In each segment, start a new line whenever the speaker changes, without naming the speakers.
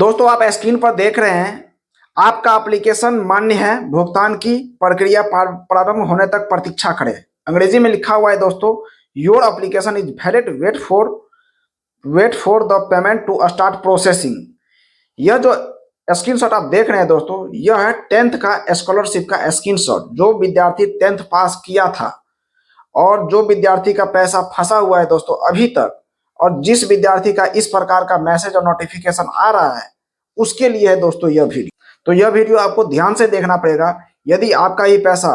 दोस्तों आप स्क्रीन पर देख रहे हैं आपका एप्लीकेशन मान्य है। भुगतान की प्रक्रिया प्रारंभ होने तक प्रतीक्षा करें। अंग्रेजी में लिखा हुआ है दोस्तों, your application is valid, wait for the payment to start processing. यह जो स्क्रीनशॉट आप देख रहे हैं दोस्तों, यह है 10th का स्कॉलरशिप का स्क्रीनशॉट। जो विद्यार्थी 10th पास किया था और जो विद्यार्थी का पैसा फंसा हुआ है दोस्तों अभी तक, और जिस विद्यार्थी का इस प्रकार का मैसेज और नोटिफिकेशन आ रहा है, उसके लिए है दोस्तों यह वीडियो। तो यह वीडियो आपको ध्यान से देखना पड़ेगा। यदि आपका ये पैसा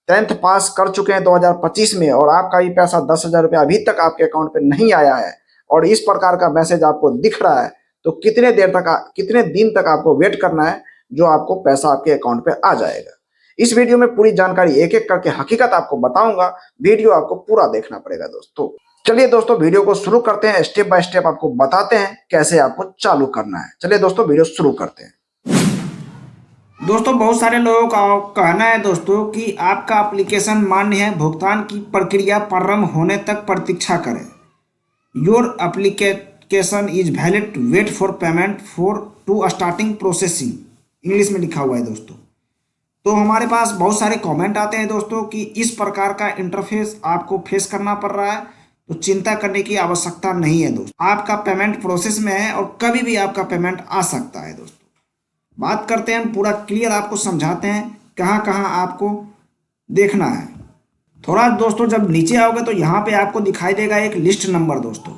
10th पास कर चुके हैं 2025 में और आपका ये पैसा 10,000 रुपये अभी तक आपके अकाउंट पे नहीं आया है और इस प्रकार का मैसेज आपको दिख रहा है, तो कितने दिन तक आपको वेट करना है जो आपको पैसा आपके अकाउंट पे आ जाएगा। इस वीडियो में पूरी जानकारी एक एक करके हकीकत आपको बताऊंगा। वीडियो आपको पूरा देखना पड़ेगा दोस्तों। चलिए दोस्तों वीडियो को शुरू करते हैं। स्टेप बाय स्टेप आपको बताते हैं कैसे आपको चालू करना है। चलिए दोस्तों वीडियो शुरू करते हैं। दोस्तों बहुत सारे लोगों का कहना है दोस्तों कि आपका एप्लीकेशन मान्य है, भुगतान की प्रक्रिया प्रारंभ होने तक प्रतीक्षा करें। Your application is valid, wait for payment for to starting processing. English में लिखा हुआ है दोस्तों। तो हमारे पास बहुत सारे कमेंट आते हैं दोस्तों कि इस प्रकार का इंटरफेस आपको फेस करना पड़ रहा है, तो चिंता करने की आवश्यकता नहीं है दोस्तों। आपका पेमेंट प्रोसेस में है और कभी भी आपका पेमेंट आ सकता है दोस्तों। बात करते हैं, पूरा क्लियर आपको समझाते हैं कहाँ कहाँ आपको देखना है। थोड़ा दोस्तों जब नीचे आओगे तो यहाँ पे आपको दिखाई देगा एक लिस्ट नंबर दोस्तों।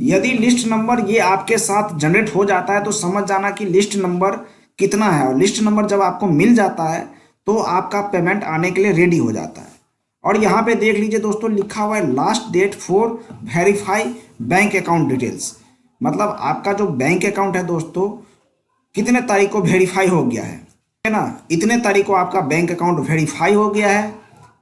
यदि लिस्ट नंबर ये आपके साथ जनरेट हो जाता है तो समझ जाना कि लिस्ट नंबर कितना है, और लिस्ट नंबर जब आपको मिल जाता है तो आपका पेमेंट आने के लिए रेडी हो जाता है। और यहाँ पे देख लीजिए दोस्तों, लिखा हुआ है last date for verify bank account details. मतलब आपका जो बैंक अकाउंट है दोस्तों कितने तारीख को वेरीफाई हो गया है ना, इतने तारीख को आपका बैंक अकाउंट वेरीफाई हो गया है।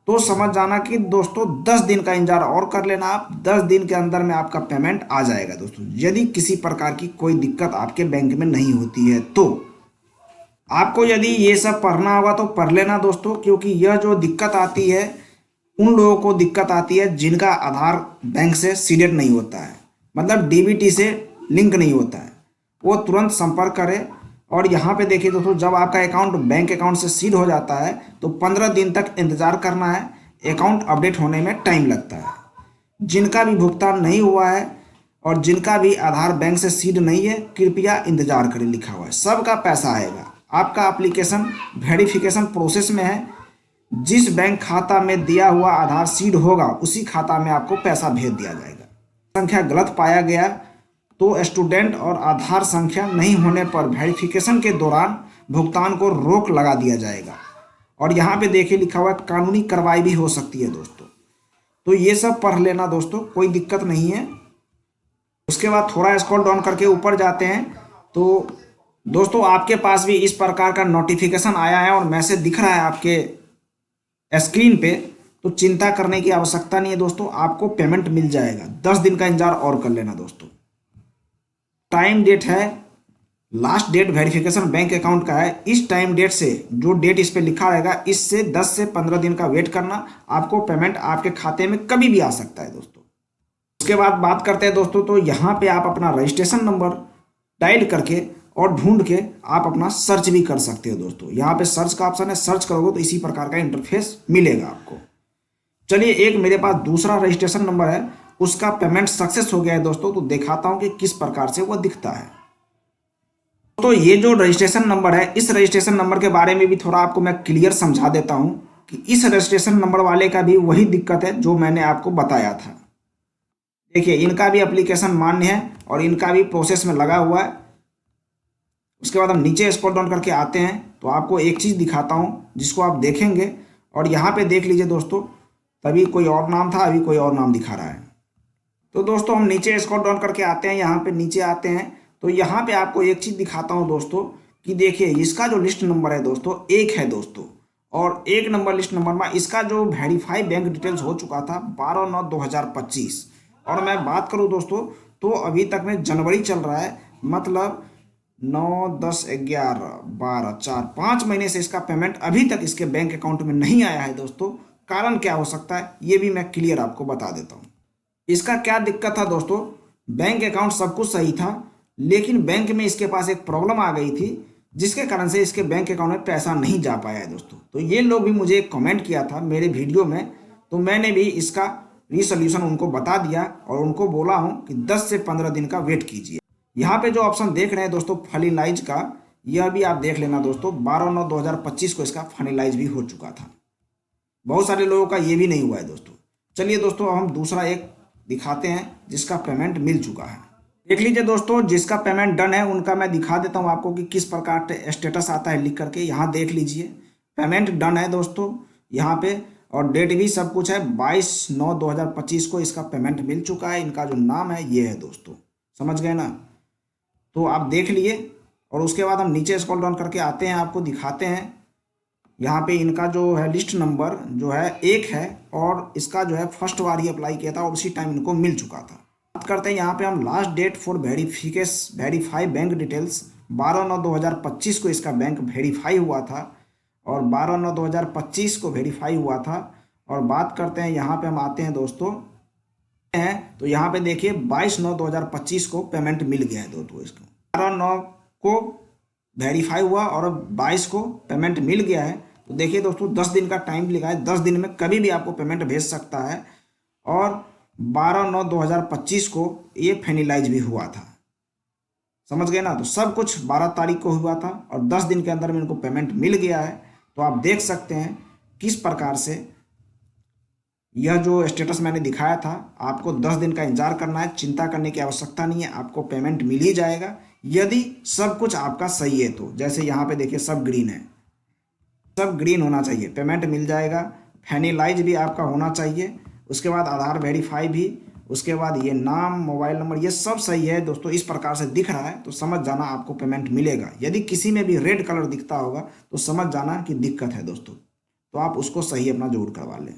तो समझ जाना कि दोस्तों 10 दिन का इंतजार और कर लेना आप। 10 दिन के अंदर में आपका पेमेंट आ जाएगा दोस्तों। यदि किसी प्रकार की कोई दिक्कत आपके बैंक में नहीं होती है तो आपको यदि ये सब पढ़ना होगा तो पढ़ लेना दोस्तों, क्योंकि यह जो दिक्कत आती है उन लोगों को दिक्कत आती है जिनका आधार बैंक से सीडेड नहीं होता है, मतलब डीबीटी से लिंक नहीं होता है। वो तुरंत संपर्क करें। और यहाँ पे देखिए दोस्तों, जब आपका अकाउंट बैंक अकाउंट से सीड हो जाता है तो 15 दिन तक इंतज़ार करना है। अकाउंट अपडेट होने में टाइम लगता है। जिनका भी भुगतान नहीं हुआ है और जिनका भी आधार बैंक से सीड नहीं है, कृपया इंतज़ार करें, लिखा हुआ है। सबका पैसा आएगा। आपका एप्लीकेशन वेरिफिकेशन प्रोसेस में है। जिस बैंक खाता में दिया हुआ आधार सीड होगा उसी खाता में आपको पैसा भेज दिया जाएगा। संख्या गलत पाया गया तो स्टूडेंट और आधार संख्या नहीं होने पर वेरिफिकेशन के दौरान भुगतान को रोक लगा दिया जाएगा। और यहाँ पे देखिए लिखा हुआ है कानूनी कार्रवाई भी हो सकती है दोस्तों। तो ये सब पढ़ लेना दोस्तों, कोई दिक्कत नहीं है। उसके बाद थोड़ा स्क्रॉल डाउन करके ऊपर जाते हैं तो दोस्तों आपके पास भी इस प्रकार का नोटिफिकेशन आया है और मैसेज दिख रहा है आपके स्क्रीन पे, तो चिंता करने की आवश्यकता नहीं है दोस्तों। आपको पेमेंट मिल जाएगा। 10 दिन का इंतजार और कर लेना दोस्तों। टाइम डेट है, last date verification bank account का है। इस टाइम डेट से जो डेट इस पे लिखा रहेगा, इससे 10 से 15 दिन का वेट करना। आपको पेमेंट आपके खाते में कभी भी आ सकता है दोस्तों। उसके बाद बात करते हैं दोस्तों, तो यहाँ पे आप अपना रजिस्ट्रेशन नंबर डायल करके और ढूंढ के आप अपना सर्च भी कर सकते हो दोस्तों। यहाँ पे सर्च का ऑप्शन है, सर्च करोगे तो इसी प्रकार का इंटरफेस मिलेगा आपको। चलिए, एक मेरे पास दूसरा रजिस्ट्रेशन नंबर है, उसका पेमेंट सक्सेस हो गया है दोस्तों। तो दिखाता हूँ कि किस प्रकार से वो दिखता है। तो ये जो रजिस्ट्रेशन नंबर है, इस रजिस्ट्रेशन नंबर के बारे में भी थोड़ा आपको मैं क्लियर समझा देता हूँ कि इस रजिस्ट्रेशन नंबर वाले का भी वही दिक्कत है जो मैंने आपको बताया था। देखिए, इनका भी एप्लीकेशन मान्य है और इनका भी प्रोसेस में लगा हुआ है। उसके बाद हम नीचे स्क्रॉल डाउन करके आते हैं तो आपको एक चीज़ दिखाता हूँ जिसको आप देखेंगे और यहाँ पे देख लीजिए दोस्तों, तभी कोई और नाम था, अभी कोई और नाम दिखा रहा है। तो दोस्तों हम नीचे स्क्रॉल डाउन करके आते हैं, यहाँ पे नीचे आते हैं तो यहाँ पे आपको एक चीज़ दिखाता हूँ दोस्तों कि देखिए इसका जो लिस्ट नंबर है दोस्तों 1 है दोस्तों। और 1 नंबर लिस्ट नंबर में इसका जो वेरीफाई बैंक डिटेल्स हो चुका था 12/9/2025। और मैं बात करूँ दोस्तों तो अभी तक में जनवरी चल रहा है, मतलब 9, 10, 11, 12, 4, 5 महीने से इसका पेमेंट अभी तक इसके बैंक अकाउंट में नहीं आया है दोस्तों। कारण क्या हो सकता है ये भी मैं क्लियर आपको बता देता हूँ। इसका क्या दिक्कत था दोस्तों, बैंक अकाउंट सब कुछ सही था, लेकिन बैंक में इसके पास एक प्रॉब्लम आ गई थी, जिसके कारण से इसके बैंक अकाउंट में पैसा नहीं जा पाया है दोस्तों। तो ये लोग भी मुझे कमेंट किया था मेरे वीडियो में, तो मैंने भी इसका रीसोल्यूशन उनको बता दिया और उनको बोला हूँ कि 10 से 15 दिन का वेट कीजिए। यहाँ पे जो ऑप्शन देख रहे हैं दोस्तों फाइनलाइज का, यह भी आप देख लेना दोस्तों, 12/9/2025 को इसका फाइनलाइज भी हो चुका था। बहुत सारे लोगों का ये भी नहीं हुआ है दोस्तों। चलिए दोस्तों, अब हम दूसरा एक दिखाते हैं जिसका पेमेंट मिल चुका है। देख लीजिए दोस्तों, जिसका पेमेंट डन है उनका मैं दिखा देता हूँ आपको कि किस प्रकार स्टेटस आता है लिख करके। यहाँ देख लीजिए, पेमेंट डन है दोस्तों यहाँ पे, और डेट भी सब कुछ है, 22/9/2025 को इसका पेमेंट मिल चुका है। इनका जो नाम है ये है दोस्तों, समझ गए ना। तो आप देख लिए, और उसके बाद हम नीचे स्क्रॉल डाउन करके आते हैं, आपको दिखाते हैं। यहाँ पे इनका जो है लिस्ट नंबर जो है 1 है, और इसका जो है फर्स्ट बार ही अप्लाई किया था और उसी टाइम इनको मिल चुका था। बात करते हैं यहाँ पे हम last date for verify bank details, 12/9/2025 को इसका बैंक वेरीफाई हुआ था, और 12/9/2025 को वेरीफाई हुआ था। और बात करते हैं यहाँ पे हम आते हैं दोस्तों, तो यहाँ पे देखिए 22/9/2025 को पेमेंट मिल गया है दोस्तों। इसको 12/9 को वेरीफाई हुआ और 22 को पेमेंट मिल गया है। तो देखिए दोस्तों 10 दिन का टाइम लिखा है, 10 दिन में कभी भी आपको पेमेंट भेज सकता है। और 12/9/2025 को ये फाइनलाइज भी हुआ था, समझ गए ना। तो सब कुछ 12 तारीख को हुआ था और 10 दिन के अंदर में इनको पेमेंट मिल गया है। तो आप देख सकते हैं किस प्रकार से यह जो स्टेटस मैंने दिखाया था, आपको 10 दिन का इंतजार करना है, चिंता करने की आवश्यकता नहीं है, आपको पेमेंट मिल ही जाएगा यदि सब कुछ आपका सही है। तो जैसे यहाँ पे देखिए सब ग्रीन है, सब ग्रीन होना चाहिए, पेमेंट मिल जाएगा। फाइनलाइज भी आपका होना चाहिए, उसके बाद आधार वेरीफाई भी, उसके बाद ये नाम मोबाइल नंबर ये सब सही है दोस्तों। इस प्रकार से दिख रहा है तो समझ जाना आपको पेमेंट मिलेगा। यदि किसी में भी रेड कलर दिखता होगा तो समझ जाना कि दिक्कत है दोस्तों, तो आप उसको सही अपना जरूर करवा लें।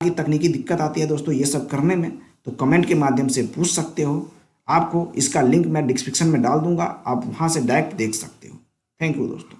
तकनीकी दिक्कत आती है दोस्तों ये सब करने में, तो कमेंट के माध्यम से पूछ सकते हो। आपको इसका लिंक मैं डिस्क्रिप्शन में डाल दूंगा, आप वहां से डायरेक्ट देख सकते हो। थैंक यू दोस्तों।